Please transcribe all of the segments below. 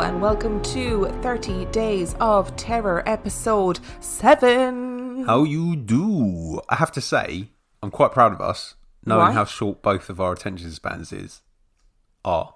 and welcome to 30 Days of Terror episode 7. How you do? I have to say, I'm quite proud of us, knowing how short both of our attention spans are,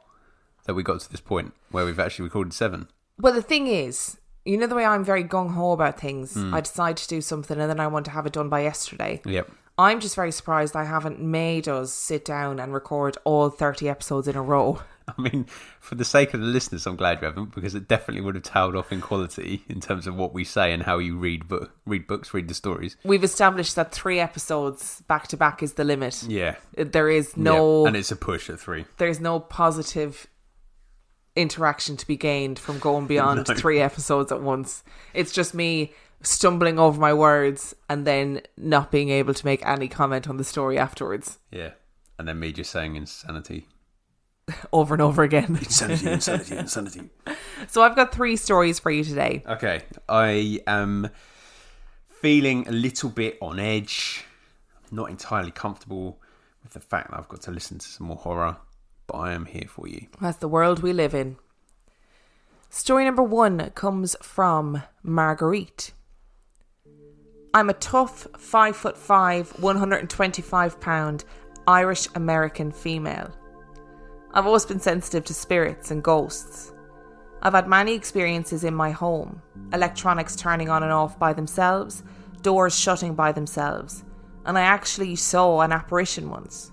that we got to this point where we've actually recorded 7. Well, the thing is, you know the way I'm very gung-ho about things. I decide to do something and then I want to have it done by yesterday. Yep. I'm just very surprised I haven't made us sit down and record all 30 episodes in a row. I mean, for the sake of the listeners, I'm glad you haven't, because it definitely would have tailed off in quality in terms of what we say and how you read books, read the stories. We've established that 3 episodes back to back is the limit. Yeah. There is no... Yeah. And it's a push at 3. There's no positive interaction to be gained from going beyond 3 episodes at once. It's just me stumbling over my words and then not being able to make any comment on the story afterwards. Yeah. And then me just saying insanity. Over and over again. Insanity. So I've got 3 stories for you today. Okay. I am feeling a little bit on edge. Not entirely comfortable with the fact that I've got to listen to some more horror. But I am here for you. That's the world we live in. Story number 1 comes from Marguerite. I'm a tough 5'5", 125 pound Irish American female. I've always been sensitive to spirits and ghosts. I've had many experiences in my home. Electronics turning on and off by themselves, doors shutting by themselves, and I actually saw an apparition once.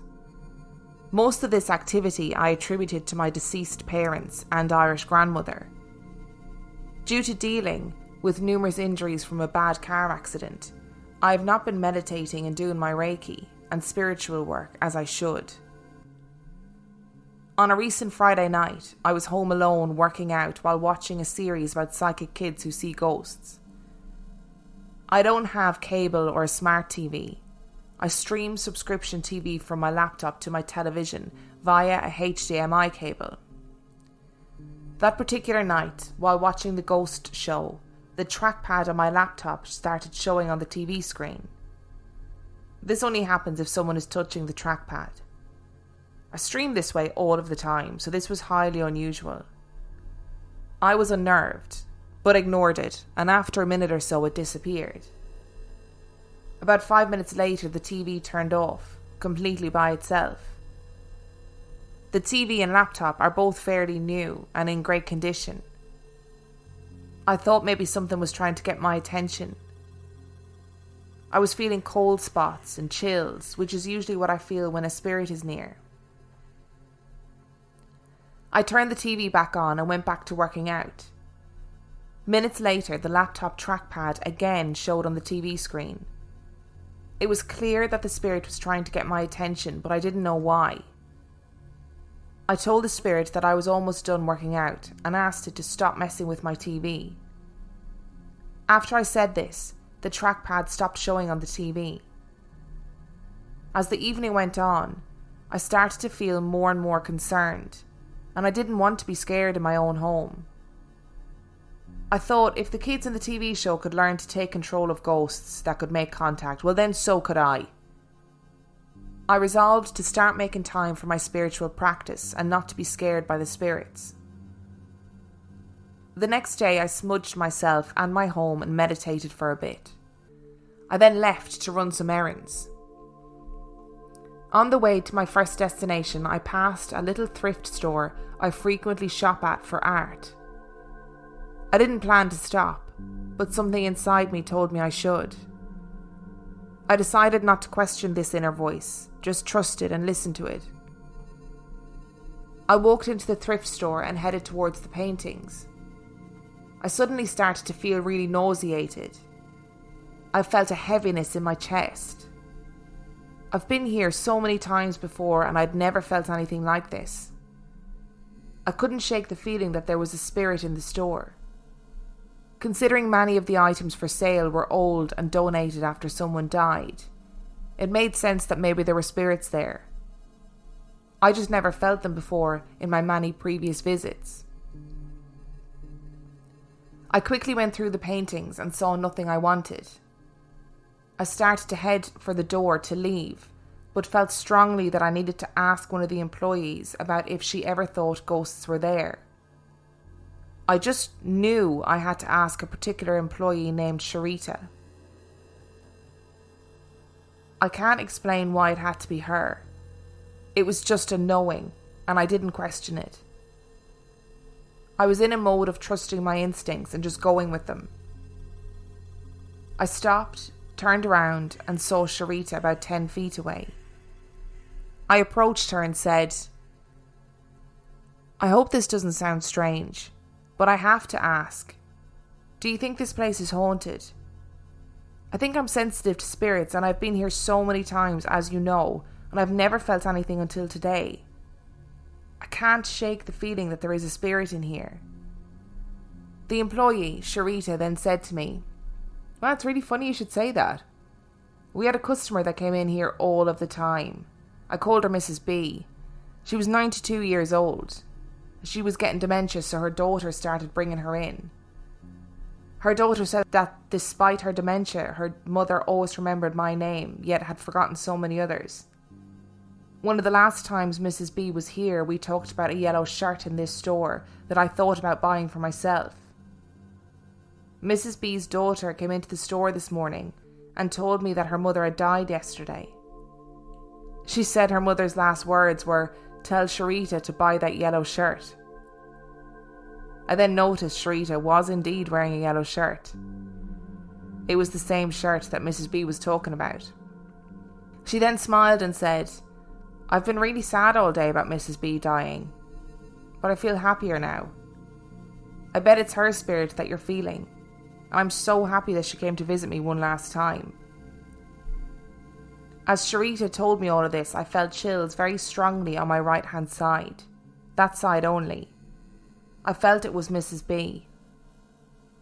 Most of this activity I attributed to my deceased parents and Irish grandmother. Due to dealing with numerous injuries from a bad car accident, I have not been meditating and doing my Reiki and spiritual work as I should. On a recent Friday night, I was home alone working out while watching a series about psychic kids who see ghosts. I don't have cable or a smart TV. I stream subscription TV from my laptop to my television via a HDMI cable. That particular night, while watching the ghost show, the trackpad on my laptop started showing on the TV screen. This only happens if someone is touching the trackpad. I stream this way all of the time, so this was highly unusual. I was unnerved, but ignored it, and after a minute or so it disappeared. About 5 minutes later, the TV turned off, completely by itself. The TV and laptop are both fairly new and in great condition. I thought maybe something was trying to get my attention. I was feeling cold spots and chills, which is usually what I feel when a spirit is near. I turned the TV back on and went back to working out. Minutes later, the laptop trackpad again showed on the TV screen. It was clear that the spirit was trying to get my attention, but I didn't know why. I told the spirit that I was almost done working out and asked it to stop messing with my TV. After I said this, the trackpad stopped showing on the TV. As the evening went on, I started to feel more and more concerned, and I didn't want to be scared in my own home. I thought if the kids in the TV show could learn to take control of ghosts that could make contact, well then so could I. I resolved to start making time for my spiritual practice and not to be scared by the spirits. The next day I smudged myself and my home and meditated for a bit. I then left to run some errands. On the way to my first destination, I passed a little thrift store I frequently shop at for art. I didn't plan to stop, but something inside me told me I should. I decided not to question this inner voice, just trust it and listen to it. I walked into the thrift store and headed towards the paintings. I suddenly started to feel really nauseated. I felt a heaviness in my chest. I've been here so many times before and I'd never felt anything like this. I couldn't shake the feeling that there was a spirit in the store. Considering many of the items for sale were old and donated after someone died, it made sense that maybe there were spirits there. I just never felt them before in my many previous visits. I quickly went through the paintings and saw nothing I wanted. I started to head for the door to leave, but felt strongly that I needed to ask one of the employees about if she ever thought ghosts were there. I just knew I had to ask a particular employee named Sharita. I can't explain why it had to be her. It was just a knowing, and I didn't question it. I was in a mode of trusting my instincts and just going with them. I stopped, turned around, and saw Sharita about 10 feet away. I approached her and said, "I hope this doesn't sound strange, but I have to ask. Do you think this place is haunted? I think I'm sensitive to spirits, and I've been here so many times, as you know, and I've never felt anything until today. I can't shake the feeling that there is a spirit in here." The employee, Sharita, then said to me, "Well, it's really funny you should say that. We had a customer that came in here all of the time. I called her Mrs. B. She was 92 years old. She was getting dementia, so her daughter started bringing her in. Her daughter said that despite her dementia, her mother always remembered my name, yet had forgotten so many others. One of the last times Mrs. B was here, we talked about a yellow shirt in this store that I thought about buying for myself. Mrs. B's daughter came into the store this morning and told me that her mother had died yesterday. She said her mother's last words were, 'Tell Sharita to buy that yellow shirt.' I then noticed Sharita was indeed wearing a yellow shirt. It was the same shirt that Mrs. B was talking about. She then smiled and said, 'I've been really sad all day about Mrs. B dying, but I feel happier now. I bet it's her spirit that you're feeling. I'm so happy that she came to visit me one last time.' As Sharita told me all of this, I felt chills very strongly on my right hand side. That side only. I felt it was Mrs. B.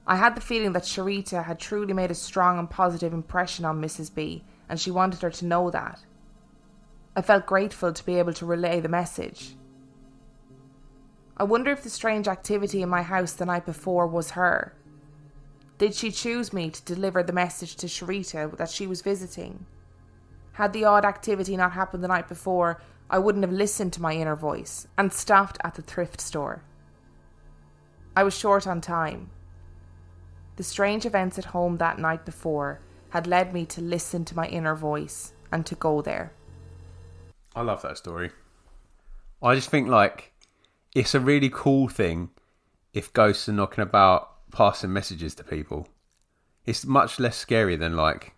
I had the feeling that Sharita had truly made a strong and positive impression on Mrs. B, and she wanted her to know that. I felt grateful to be able to relay the message. I wonder if the strange activity in my house the night before was her. Did she choose me to deliver the message to Sharita that she was visiting? Had the odd activity not happened the night before, I wouldn't have listened to my inner voice and stopped at the thrift store. I was short on time. The strange events at home that night before had led me to listen to my inner voice and to go there. I love that story. I just think, like, it's a really cool thing if ghosts are knocking about passing messages to people. It's much less scary than, like,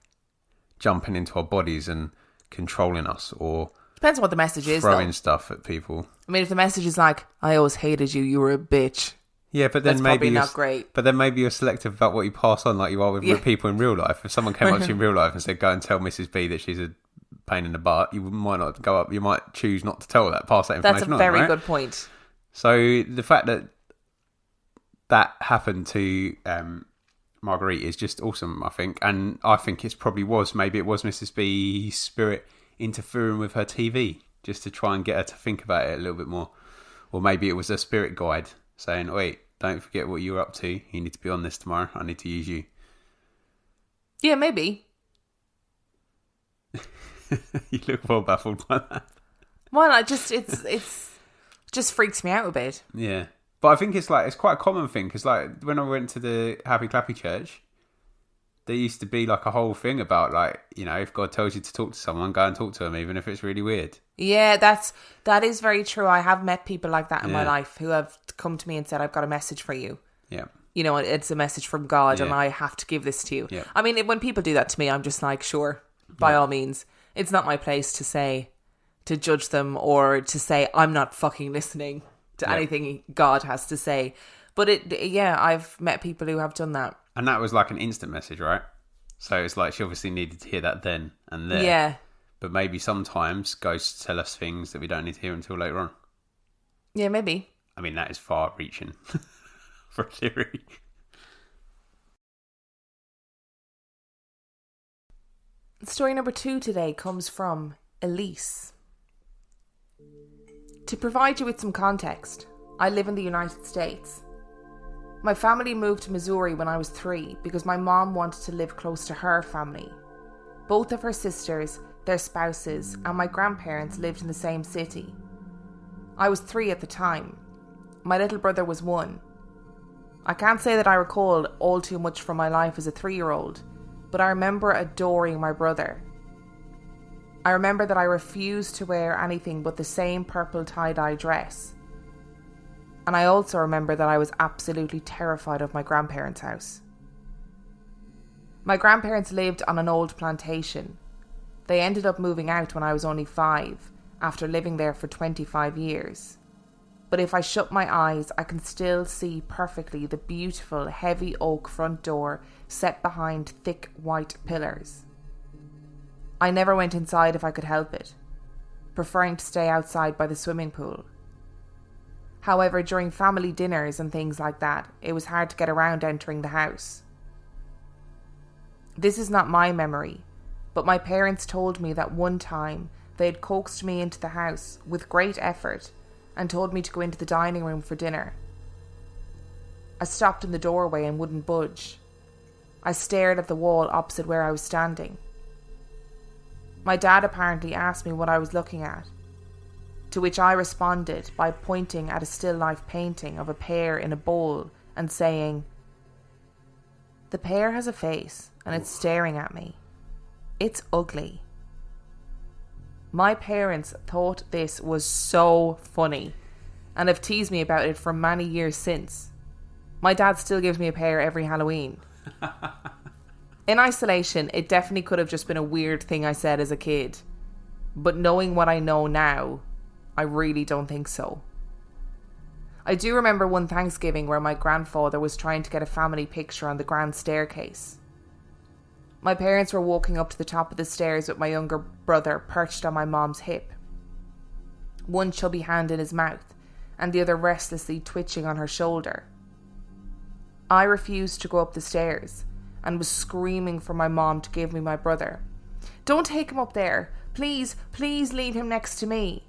jumping into our bodies and controlling us, or depends on what the message is, throwing stuff at people. I mean, if the message is like, "I always hated you, you were a bitch." Yeah, but then that's maybe probably not great. But then maybe you're selective about what you pass on, like you are with people in real life. If someone came up to you in real life and said, "Go and tell Mrs. B that she's a pain in the butt," you might not go up. You might choose not to tell that, pass that information on. That's a very right? good point. So the fact that that happened to Marguerite is just awesome, I think. And I think it was Mrs. B's spirit interfering with her TV just to try and get her to think about it a little bit more. Or maybe it was a spirit guide saying, "Wait, don't forget what you were up to. You need to be on this tomorrow. I need to use you." Yeah, maybe. You look well baffled by that. Well, it's just freaks me out a bit. Yeah. But I think it's quite a common thing, because like when I went to the Happy Clappy Church, there used to be like a whole thing about, like, you know, if God tells you to talk to someone, go and talk to them, even if it's really weird. Yeah, that is very true. I have met people like that in my life who have come to me and said, "I've got a message for you." Yeah. You know, it's a message from God and I have to give this to you. Yeah. I mean, when people do that to me, I'm just like, sure, by all means. It's not my place to judge them or to say I'm not fucking listening to anything God has to say. But I've met people who have done that. And that was like an instant message, right? So it's like she obviously needed to hear that then and there. Yeah. But maybe sometimes ghosts tell us things that we don't need to hear until later on. Yeah, maybe. I mean, that is far reaching for a theory. Story number 2 today comes from Elise. To provide you with some context, I live in the United States. My family moved to Missouri when I was 3 because my mom wanted to live close to her family. Both of her sisters, their spouses, and my grandparents lived in the same city. I was 3 at the time. My little brother was 1. I can't say that I recall all too much from my life as a 3-year-old, but I remember adoring my brother. I remember that I refused to wear anything but the same purple tie-dye dress. And I also remember that I was absolutely terrified of my grandparents' house. My grandparents lived on an old plantation. They ended up moving out when I was only 5, after living there for 25 years. But if I shut my eyes, I can still see perfectly the beautiful, heavy oak front door set behind thick white pillars. I never went inside if I could help it, preferring to stay outside by the swimming pool. However, during family dinners and things like that, it was hard to get around entering the house. This is not my memory, but my parents told me that one time they had coaxed me into the house with great effort and told me to go into the dining room for dinner. I stopped in the doorway and wouldn't budge. I stared at the wall opposite where I was standing. My dad apparently asked me what I was looking at, to which I responded by pointing at a still life painting of a pear in a bowl and saying, "The pear has a face and it's staring at me. It's ugly." My parents thought this was so funny and have teased me about it for many years since. My dad still gives me a pear every Halloween. In isolation, it definitely could have just been a weird thing I said as a kid. But knowing what I know now, I really don't think so. I do remember one Thanksgiving where my grandfather was trying to get a family picture on the grand staircase. My parents were walking up to the top of the stairs with my younger brother perched on my mom's hip, one chubby hand in his mouth and the other restlessly twitching on her shoulder. I refused to go up the stairs and was screaming for my mom to give me my brother. "Don't take him up there. Please, please leave him next to me."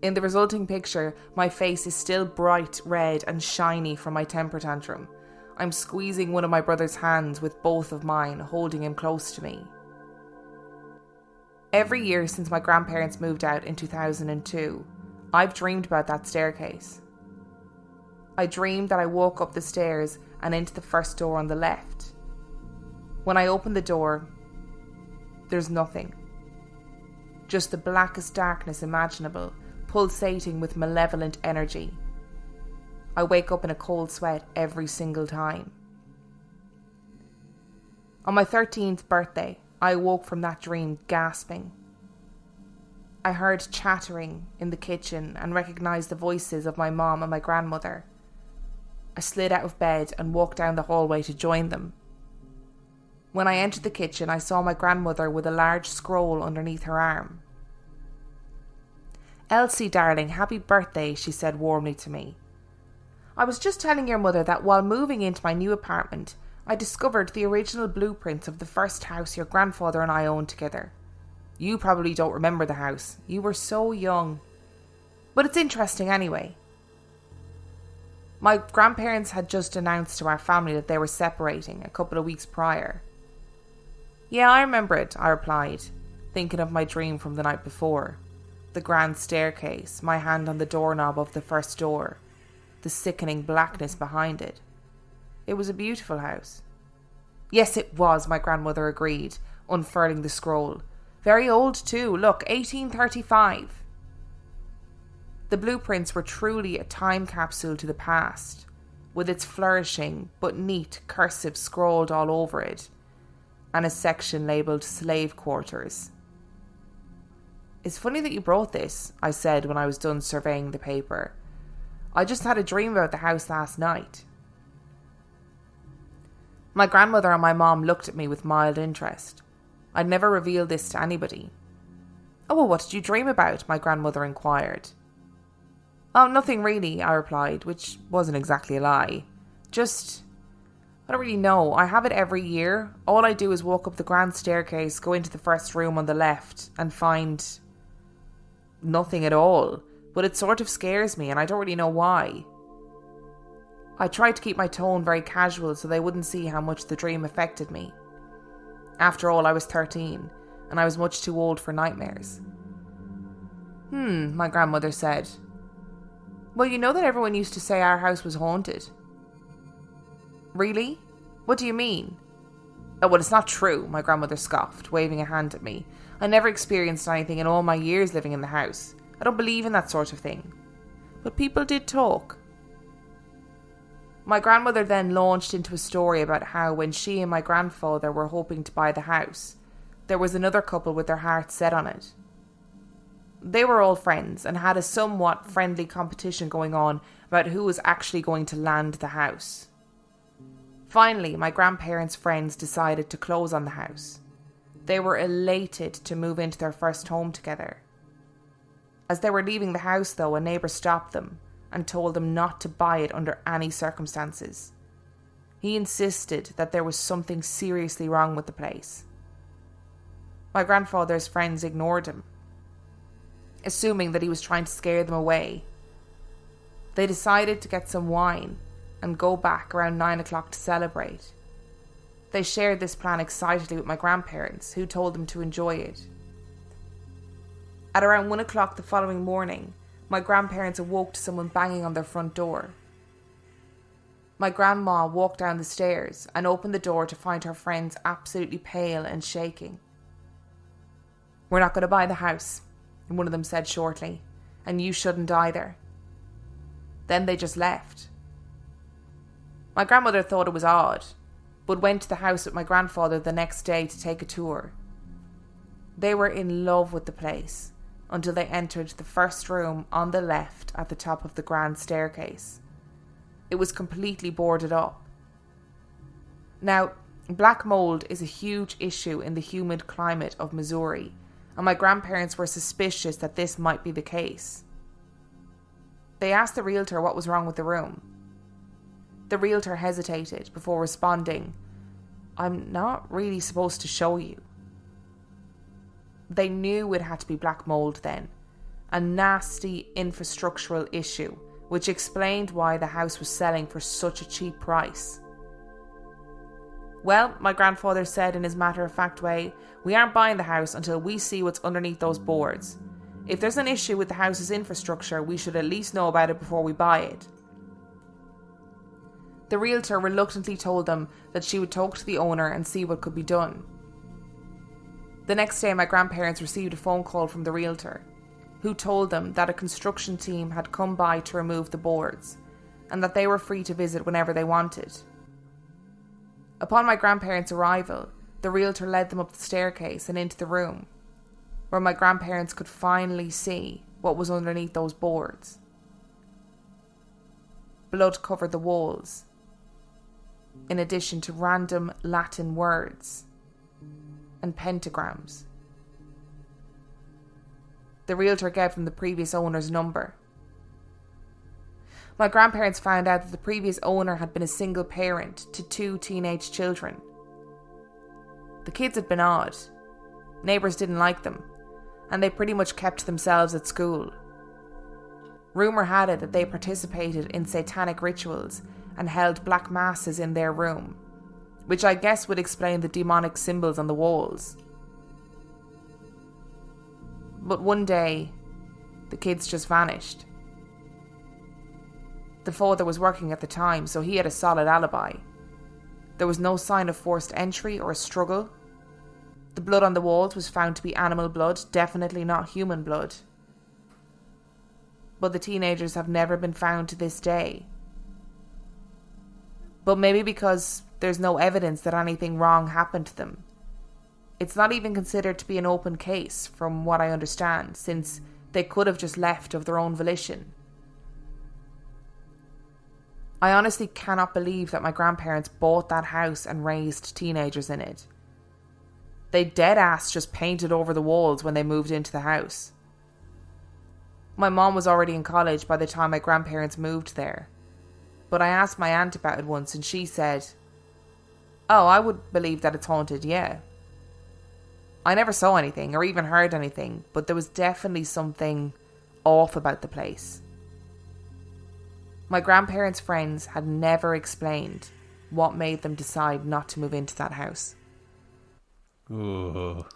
In the resulting picture, my face is still bright red and shiny from my temper tantrum. I'm squeezing one of my brother's hands with both of mine, holding him close to me. Every year since my grandparents moved out in 2002, I've dreamed about that staircase. I dreamed that I walk up the stairs and into the first door on the left. When I open the door, there's nothing. Just the blackest darkness imaginable, pulsating with malevolent energy. I wake up in a cold sweat every single time. On my 13th birthday, I awoke from that dream gasping. I heard chattering in the kitchen and recognised the voices of my mom and my grandmother. I slid out of bed and walked down the hallway to join them. When I entered the kitchen, I saw my grandmother with a large scroll underneath her arm. "Elsie, darling, happy birthday," she said warmly to me. "I was just telling your mother that while moving into my new apartment, I discovered the original blueprints of the first house your grandfather and I owned together. You probably don't remember the house. You were so young. But it's interesting anyway." My grandparents had just announced to our family that they were separating a couple of weeks prior. "Yeah, I remember it," I replied, thinking of my dream from the night before. The grand staircase, my hand on the doorknob of the first door, the sickening blackness behind it. It was a beautiful house. "Yes, it was," my grandmother agreed, unfurling the scroll. "Very old too. Look, 1835. The blueprints were truly a time capsule to the past, with its flourishing but neat cursive scrawled all over it, and a section labelled slave quarters. "It's funny that you brought this," I said when I was done surveying the paper. "I just had a dream about the house last night." My grandmother and my mom looked at me with mild interest. I'd never revealed this to anybody. "Oh, well, what did you dream about?" my grandmother inquired. "Oh, nothing really," I replied, which wasn't exactly a lie. I don't really know. I have it every year. All I do is walk up the grand staircase, go into the first room on the left, and find nothing at all. But it sort of scares me, and I don't really know why." I tried to keep my tone very casual so they wouldn't see how much the dream affected me. After all, I was 13, and I was much too old for nightmares. My grandmother said. "Well, you know that everyone used to say our house was haunted. Really? What do you mean? Oh, well, it's not true, my grandmother scoffed, waving a hand at me. I never experienced anything in all my years living in the house. I don't believe in that sort of thing. But people did talk. My grandmother then launched into a story about how when she and my grandfather were hoping to buy the house, there was another couple with their hearts set on it. They were all friends and had a somewhat friendly competition going on about who was actually going to land the house. Finally, my grandparents' friends decided to close on the house. They were elated to move into their first home together. As they were leaving the house, though, a neighbour stopped them and told them not to buy it under any circumstances. He insisted that there was something seriously wrong with the place. My grandfather's friends ignored him, assuming that he was trying to scare them away. They decided to get some wine and go back around 9 o'clock to celebrate. They shared this plan excitedly with my grandparents, who told them to enjoy it. At around 1 o'clock the following morning, my grandparents awoke to someone banging on their front door. My grandma walked down the stairs and opened the door to find her friends absolutely pale and shaking. "We're not going to buy the house," one of them said shortly, "and you shouldn't either." Then they just left. My grandmother thought it was odd, but went to the house with my grandfather the next day to take a tour. They were in love with the place until they entered the first room on the left at the top of the grand staircase. It was completely boarded up. Now, black mold is a huge issue in the humid climate of Missouri, and my grandparents were suspicious that this might be the case. They asked the realtor what was wrong with the room. The realtor hesitated before responding, "I'm not really supposed to show you." They knew it had to be black mold then, a nasty infrastructural issue, which explained why the house was selling for such a cheap price. "Well," my grandfather said in his matter-of-fact way, "we aren't buying the house until we see what's underneath those boards. If there's an issue with the house's infrastructure, we should at least know about it before we buy it." The realtor reluctantly told them that she would talk to the owner and see what could be done. The next day, my grandparents received a phone call from the realtor, who told them that a construction team had come by to remove the boards, and that they were free to visit whenever they wanted. Upon my grandparents' arrival, the realtor led them up the staircase and into the room, where my grandparents could finally see what was underneath those boards. Blood covered the walls, in addition to random Latin words and pentagrams. The realtor gave them the previous owner's number. My grandparents found out that the previous owner had been a single parent to 2 teenage children. The kids had been odd. Neighbours didn't like them, and they pretty much kept to themselves at school. Rumour had it that they participated in satanic rituals and held black masses in their room, which I guess would explain the demonic symbols on the walls. But one day, the kids just vanished. The father was working at the time, so he had a solid alibi. There was no sign of forced entry or a struggle. The blood on the walls was found to be animal blood, definitely not human blood. But the teenagers have never been found to this day. But maybe because there's no evidence that anything wrong happened to them. It's not even considered to be an open case, from what I understand, since they could have just left of their own volition. I honestly cannot believe that my grandparents bought that house and raised teenagers in it. They dead-ass just painted over the walls when they moved into the house. My mom was already in college by the time my grandparents moved there. But I asked my aunt about it once and she said, "Oh, I would believe that it's haunted, yeah." I never saw anything or even heard anything, but there was definitely something off about the place. My grandparents' friends had never explained what made them decide not to move into that house. Oh,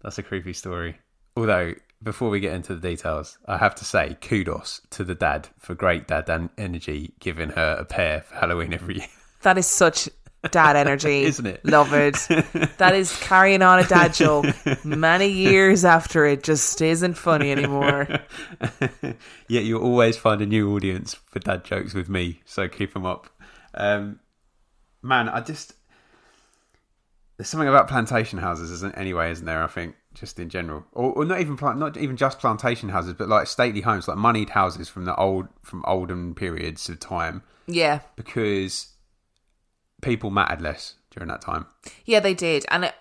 that's a creepy story. Although, before we get into the details, I have to say kudos to the dad for great dad energy, giving her a pear for Halloween every year. That is such dad energy. Isn't it? Love it. That is carrying on a dad joke many years after it just isn't funny anymore. Yet you'll always find a new audience for dad jokes with me, so keep them up. Man, there's something about plantation houses, isn't there? I think just in general, or not even just plantation houses, but like stately homes, like moneyed houses from olden periods of time. Yeah, because people mattered less during that time. Yeah, they did, and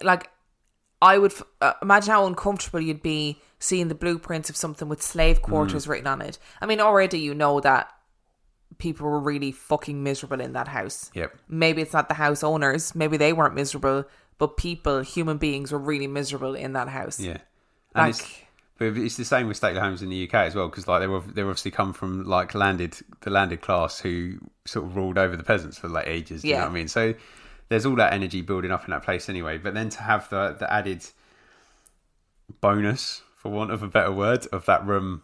I would imagine how uncomfortable you'd be seeing the blueprints of something with slave quarters written on it. I mean, already you know that people were really fucking miserable in that house. Yep. Maybe it's not the house owners. Maybe they weren't miserable, but human beings were really miserable in that house. Yeah. And it's the same with stately homes in the UK as well, because like they obviously come from like the landed class who sort of ruled over the peasants for like ages. Do you know what I mean? So there's all that energy building up in that place anyway. But then to have the added bonus, for want of a better word, of that room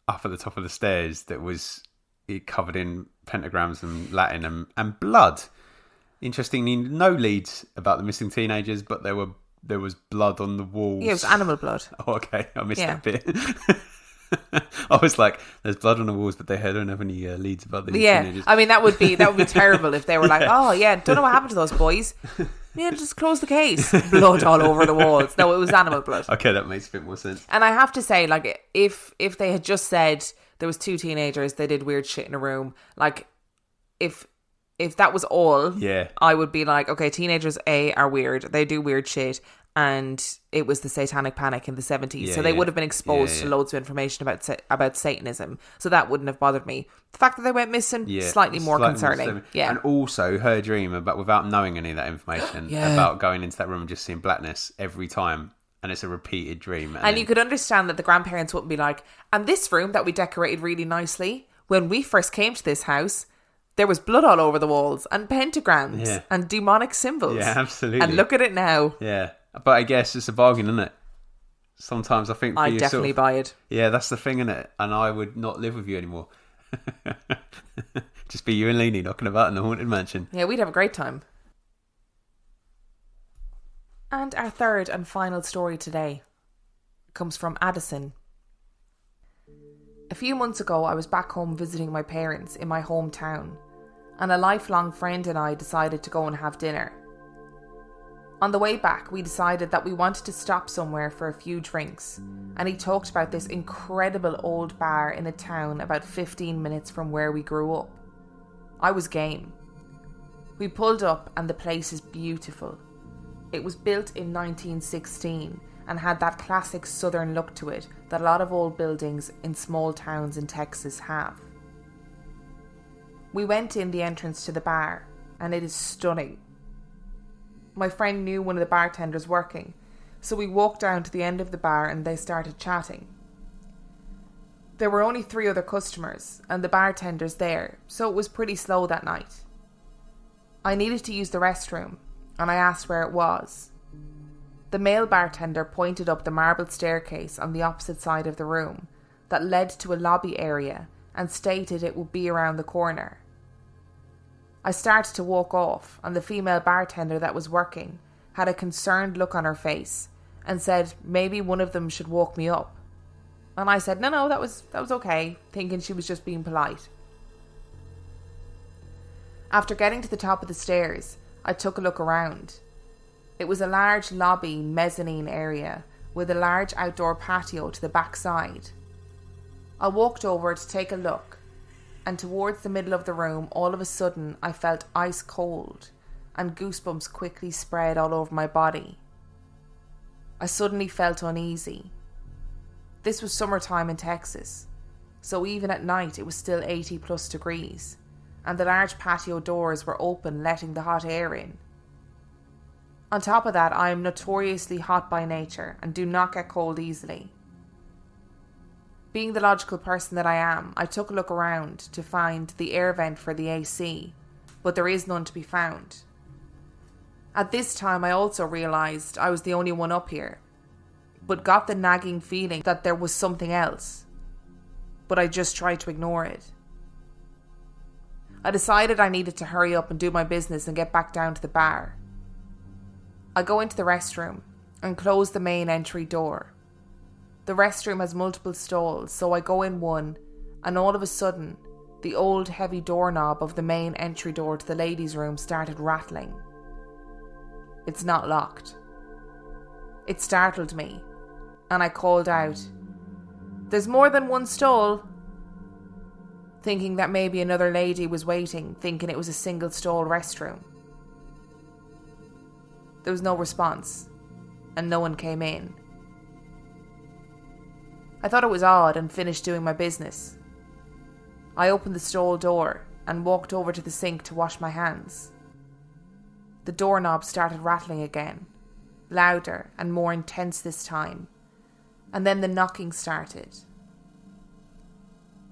up at the top of the stairs that was covered in pentagrams and Latin and blood. Interestingly, no leads about the missing teenagers, but there was blood on the walls. Yeah, it was animal blood. Oh, okay. I missed that bit. I was like, there's blood on the walls, but they don't have any leads about the teenagers. I mean, that would be terrible if they were like, oh, yeah, don't know what happened to those boys. Yeah, just close the case. Blood all over the walls. No, it was animal blood. Okay, that makes a bit more sense. And I have to say, like, if they had just said there was 2 teenagers, they did weird shit in a room, like, if that was all, I would be like, okay, teenagers are weird. They do weird shit. And it was the Satanic Panic in the 70s. So they would have been exposed to loads of information about Satanism. So that wouldn't have bothered me. The fact that they went missing, slightly more concerning. Yeah. And also her dream without knowing any of that information, about going into that room and just seeing blackness every time. And it's a repeated dream. And you could understand that the grandparents wouldn't be like, and this room that we decorated really nicely, when we first came to this house, there was blood all over the walls and pentagrams and demonic symbols. Yeah, absolutely. And look at it now. Yeah. But I guess it's a bargain, isn't it? Sometimes I think I definitely buy it. Yeah, that's the thing, isn't it? And I would not live with you anymore. Just be you and Leanie knocking about in the haunted mansion. Yeah, we'd have a great time. And our third and final story today comes from Addison. A few months ago, I was back home visiting my parents in my hometown, and a lifelong friend and I decided to go and have dinner. On the way back, we decided that we wanted to stop somewhere for a few drinks, and he talked about this incredible old bar in a town about 15 minutes from where we grew up. I was game. We pulled up and the place is beautiful. It was built in 1916 and had that classic southern look to it that a lot of old buildings in small towns in Texas have. We went in the entrance to the bar, and it is stunning. My friend knew one of the bartenders working, so we walked down to the end of the bar and they started chatting. There were only 3 other customers and the bartenders there, so it was pretty slow that night. I needed to use the restroom, and I asked where it was. The male bartender pointed up the marble staircase on the opposite side of the room that led to a lobby area and stated it would be around the corner. I started to walk off, and the female bartender that was working had a concerned look on her face and said maybe one of them should walk me up. And I said no, that was okay, thinking she was just being polite. After getting to the top of the stairs, I took a look around. It was a large lobby mezzanine area with a large outdoor patio to the back side. I walked over to take a look, and towards the middle of the room, all of a sudden I felt ice cold and goosebumps quickly spread all over my body. I suddenly felt uneasy. This was summertime in Texas, so even at night it was still 80 plus degrees, and the large patio doors were open, letting the hot air in. On top of that, I am notoriously hot by nature and do not get cold easily. Being the logical person that I am, I took a look around to find the air vent for the AC, but there is none to be found. At this time, I also realised I was the only one up here, but got the nagging feeling that there was something else, but I just tried to ignore it. I decided I needed to hurry up and do my business and get back down to the bar. I go into the restroom and close the main entry door. The restroom has multiple stalls, so I go in one, and all of a sudden, the old heavy doorknob of the main entry door to the ladies' room started rattling. It's not locked. It startled me, and I called out, "There's more than one stall," thinking that maybe another lady was waiting, thinking it was a single stall restroom. There was no response, and no one came in. I thought it was odd and finished doing my business. I opened the stall door and walked over to the sink to wash my hands. The doorknob started rattling again, louder and more intense this time, and then the knocking started.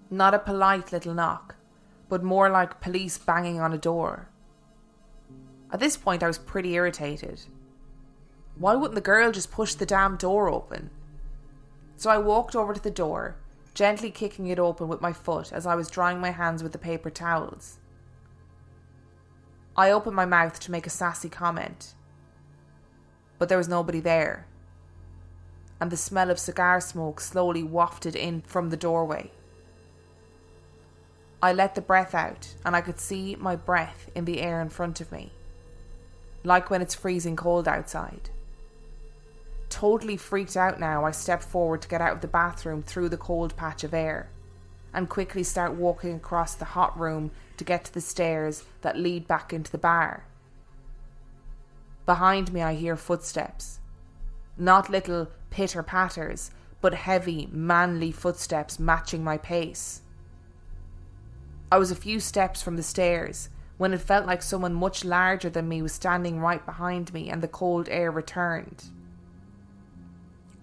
Not a polite little knock, but more like police banging on a door. At this point I was pretty irritated. Why wouldn't the girl just push the damn door open? So I walked over to the door, gently kicking it open with my foot as I was drying my hands with the paper towels. I opened my mouth to make a sassy comment, but there was nobody there, and the smell of cigar smoke slowly wafted in from the doorway. I let the breath out, and I could see my breath in the air in front of me, like when it's freezing cold outside. Totally freaked out now, I stepped forward to get out of the bathroom through the cold patch of air, and quickly start walking across the hot room to get to the stairs that lead back into the bar. Behind me I hear footsteps. Not little pitter-patters, but heavy, manly footsteps matching my pace. I was a few steps from the stairs when it felt like someone much larger than me was standing right behind me, and the cold air returned.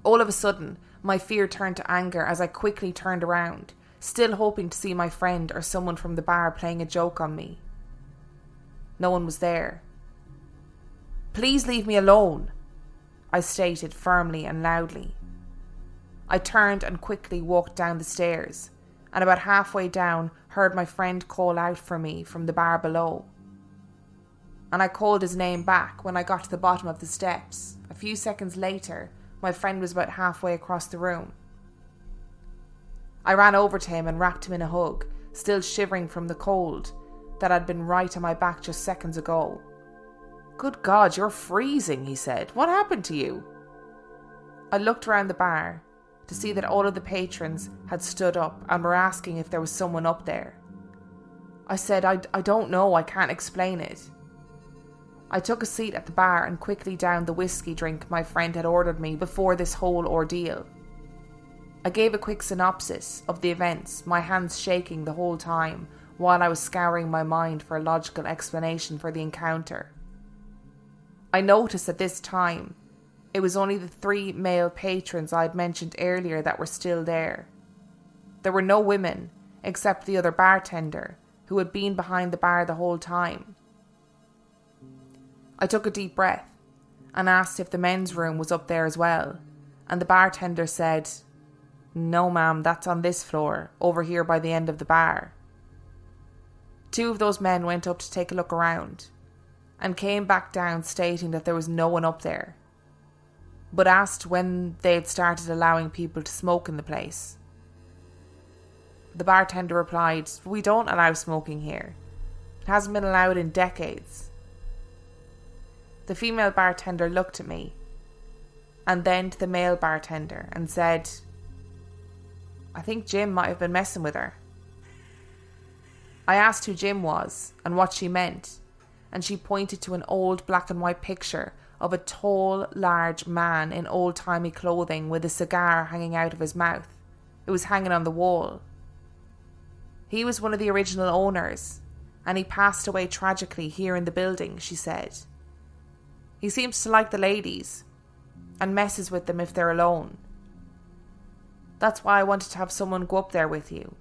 All of a sudden, my fear turned to anger as I quickly turned around, still hoping to see my friend or someone from the bar playing a joke on me. No one was there. "Please leave me alone," I stated firmly and loudly. I turned and quickly walked down the stairs, and about halfway down heard my friend call out for me from the bar below. And I called his name back when I got to the bottom of the steps. A few seconds later, my friend was about halfway across the room. I ran over to him and wrapped him in a hug, still shivering from the cold that had been right on my back just seconds ago. "Good God, you're freezing," he said. "What happened to you?" I looked around the bar to see that all of the patrons had stood up and were asking if there was someone up there. I said, I don't know, I can't explain it." I took a seat at the bar and quickly downed the whiskey drink my friend had ordered me before this whole ordeal. I gave a quick synopsis of the events, my hands shaking the whole time while I was scouring my mind for a logical explanation for the encounter. I noticed at this time it was only the 3 male patrons I had mentioned earlier that were still there. There were no women except the other bartender, who had been behind the bar the whole time. I took a deep breath and asked if the men's room was up there as well, and the bartender said, "No ma'am, that's on this floor, over here by the end of the bar." 2 of those men went up to take a look around, and came back down stating that there was no one up there, but asked when they had started allowing people to smoke in the place. The bartender replied, "We don't allow smoking here. It hasn't been allowed in decades." The female bartender looked at me, and then to the male bartender, and said, "I think Jim might have been messing with her." I asked who Jim was and what she meant, and she pointed to an old black and white picture of a tall, large man in old-timey clothing with a cigar hanging out of his mouth. It was hanging on the wall. He was one of the original owners, and he passed away tragically here in the building, she said. He seems to like the ladies, and messes with them if they're alone. That's why I wanted to have someone go up there with you.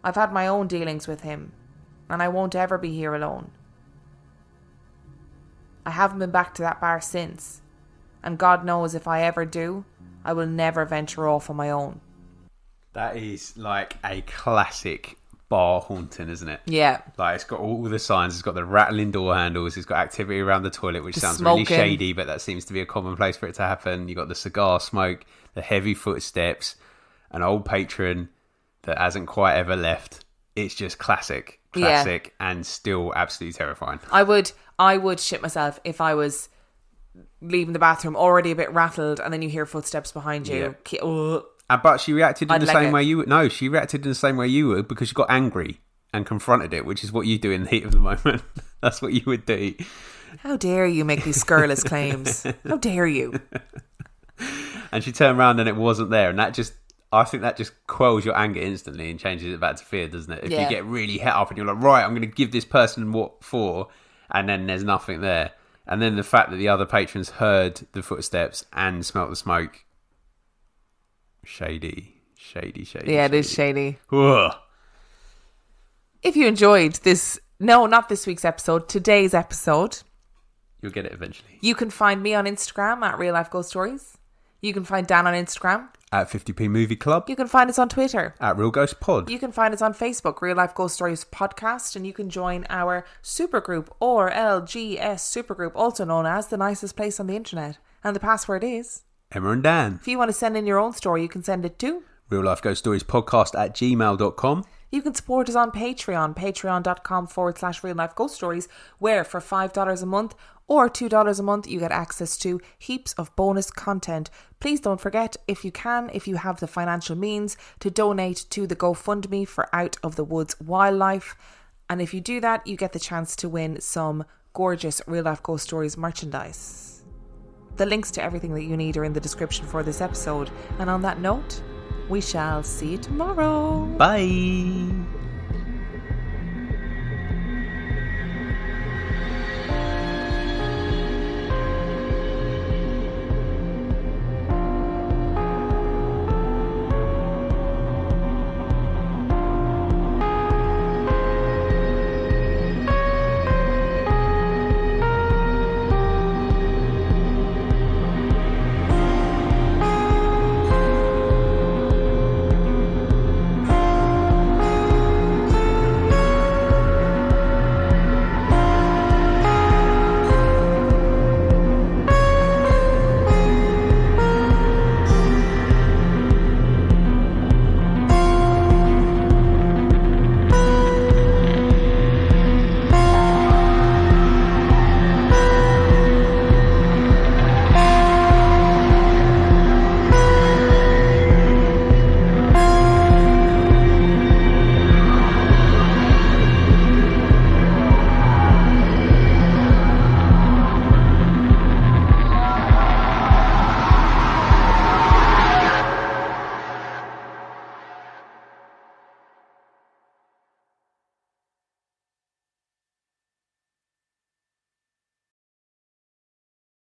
I've had my own dealings with him, and I won't ever be here alone. I haven't been back to that bar since, and God knows if I ever do, I will never venture off on my own. That is like a classic bar haunting, isn't it? Yeah. Like, it's got all the signs. It's got the rattling door handles. It's got activity around the toilet, which Just sounds smoking. really shady, but that seems to be a common place for it to happen. You got the cigar smoke, the heavy footsteps, an old patron that hasn't quite ever left. It's just classic, and still absolutely terrifying. I would shit myself if I was leaving the bathroom already a bit rattled, and then you hear footsteps behind you. Ugh. But she reacted in the same it. way you would. No, she reacted in the same way you would, because she got angry and confronted it, which is what you do in the heat of the moment. That's what you would do. How dare you make these scurrilous claims? How dare you? And she turned around and it wasn't there, and I think that just quells your anger instantly and changes it back to fear, doesn't it? If you get really het up and you're like, right, I'm going to give this person what for, and then there's nothing there. And then the fact that the other patrons heard the footsteps and smelt the smoke. Shady. Yeah, it is shady. Ugh. If you enjoyed this, no, not this week's episode, today's episode, You'll get it eventually. you can find me on Instagram at Real Life Ghost Stories. You can find Dan on Instagram. At 50p Movie Club. You can find us on Twitter. At Real Ghost Pod. You can find us on Facebook, Real Life Ghost Stories Podcast, and you can join our supergroup, or LGS supergroup, also known as The Nicest Place on the Internet. And the password is... Emma and Dan. If you want to send in your own story, you can send it to... Real Life Ghost Stories Podcast at gmail.com. You can support us on Patreon, patreon.com/Real Life Ghost Stories, where for $5 a month or $2 a month, you get access to heaps of bonus content. Please don't forget, if you have the financial means, to donate to the GoFundMe for Out of the Woods Wildlife. And if you do that, you get the chance to win some gorgeous Real Life Ghost Stories merchandise. The links to everything that you need are in the description for this episode. And on that note, we shall see you tomorrow. Bye.